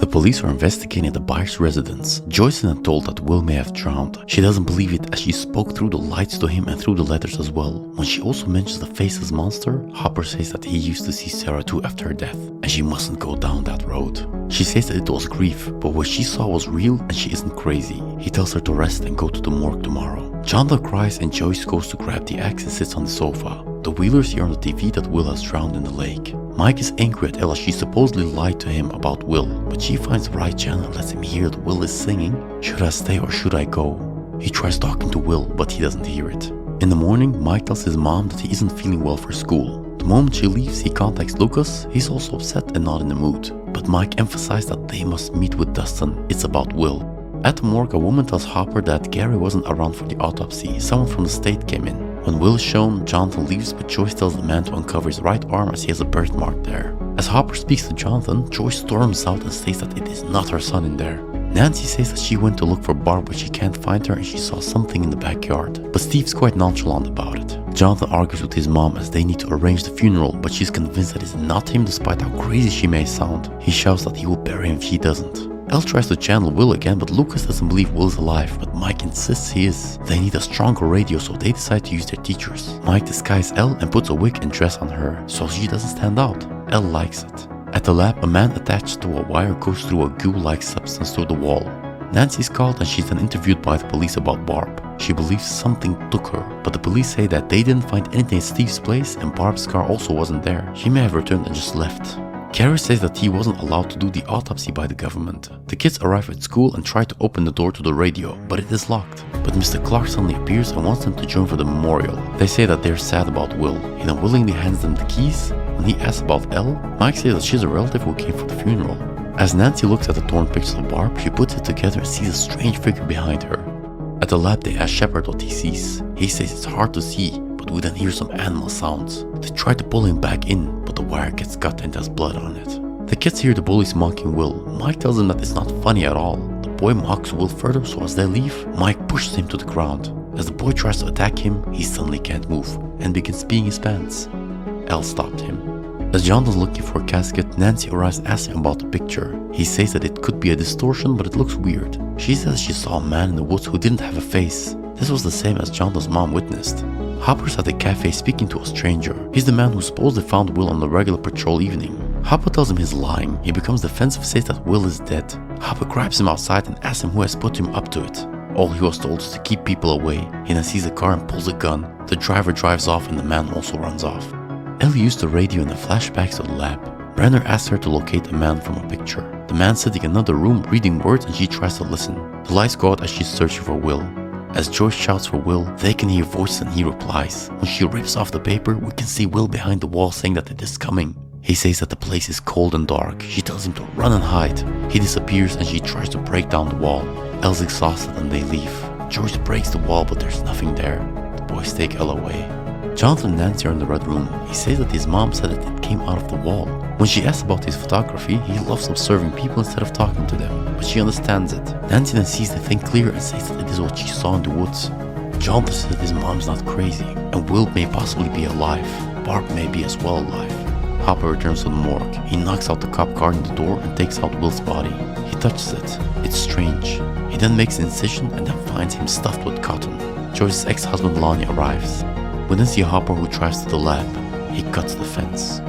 The police are investigating the Byers' residence. Joyce is told that Will may have drowned. She doesn't believe it as she spoke through the lights to him and through the letters as well. When she also mentions the faceless monster, Hopper says that he used to see Sarah too after her death, and she mustn't go down that road. She says that it was grief, but what she saw was real and she isn't crazy. He tells her to rest and go to the morgue tomorrow. Jonathan cries and Joyce goes to grab the axe and sits on the sofa. The Wheelers hear on the TV that Will has drowned in the lake. Mike is angry at Ella. She supposedly lied to him about Will, but she finds the right channel and lets him hear that Will is singing, "Should I stay or should I go?" He tries talking to Will, but he doesn't hear it. In the morning, Mike tells his mom that he isn't feeling well for school. The moment she leaves, he contacts Lucas. He's also upset and not in the mood. But Mike emphasized that they must meet with Dustin. It's about Will. At the morgue, a woman tells Hopper that Gary wasn't around for the autopsy. Someone from the state came in. When Will is shown, Jonathan leaves, but Joyce tells the man to uncover his right arm as he has a birthmark there. As Hopper speaks to Jonathan, Joyce storms out and states that it is not her son in there. Nancy says that she went to look for Barb but she can't find her and she saw something in the backyard. But Steve's quite nonchalant about it. Jonathan argues with his mom as they need to arrange the funeral, but she's convinced that it's not him despite how crazy she may sound. He shouts that he will bury him if she doesn't. Elle tries to channel Will again, but Lucas doesn't believe Will is alive, but Mike insists he is. They need a stronger radio, so they decide to use their teachers. Mike disguises Elle and puts a wig and dress on her, so she doesn't stand out. Elle likes it. At the lab, a man attached to a wire goes through a goo-like substance through the wall. Nancy's called and she's then interviewed by the police about Barb. She believes something took her, but the police say that they didn't find anything at Steve's place and Barb's car also wasn't there. She may have returned and just left. Carrie says that he wasn't allowed to do the autopsy by the government. The kids arrive at school and try to open the door to the radio, but it is locked. But Mr. Clark suddenly appears and wants them to join for the memorial. They say that they're sad about Will. He then willingly hands them the keys. When he asks about Elle, Mike says that she's a relative who came for the funeral. As Nancy looks at the torn pictures of Barb, she puts it together and sees a strange figure behind her. At the lab, they ask Shepard what he sees. He says it's hard to see, but we then hear some animal sounds. They try to pull him back in, but the wire gets cut and there's blood on it. The kids hear the bullies mocking Will. Mike tells them that it's not funny at all. The boy mocks Will further, so as they leave, Mike pushes him to the ground. As the boy tries to attack him, he suddenly can't move and begins peeing his pants. Elle stopped him. As Jonathan's looking for a casket, Nancy arrives and asks him about the picture. He says that it could be a distortion, but it looks weird. She says she saw a man in the woods who didn't have a face. This was the same as Jonathan's mom witnessed. Hopper's at the cafe speaking to a stranger. He's the man who supposedly found Will on the regular patrol evening. Hopper tells him he's lying. He becomes defensive, says that Will is dead. Hopper grabs him outside and asks him who has put him up to it. All he was told is to keep people away. He then sees a car and pulls a gun. The driver drives off and the man also runs off. Ellie used the radio in the flashbacks to the lab. Brenner asks her to locate a man from a picture. The man's sitting in another room reading words and she tries to listen. The lights go out as she's searching for Will. As Joyce shouts for Will, they can hear voices and he replies. When she rips off the paper, we can see Will behind the wall saying that it is coming. He says that the place is cold and dark. She tells him to run and hide. He disappears and she tries to break down the wall. Elle's exhausted and they leave. Joyce breaks the wall but there's nothing there. The boys take Elle away. Jonathan and Nancy are in the red room. He says that his mom said that it came out of the wall. When she asks about his photography, he loves observing people instead of talking to them, but she understands it. Nancy then sees the thing clear and says that it is what she saw in the woods. Jonathan says that his mom's not crazy, and Will may possibly be alive. Barb may be as well alive. Hopper returns to the morgue. He knocks out the cop car in the door and takes out Will's body. He touches it. It's strange. He then makes an incision and then finds him stuffed with cotton. Joyce's ex-husband Lonnie arrives. We then see Hopper who drives to the lab. He cuts the fence.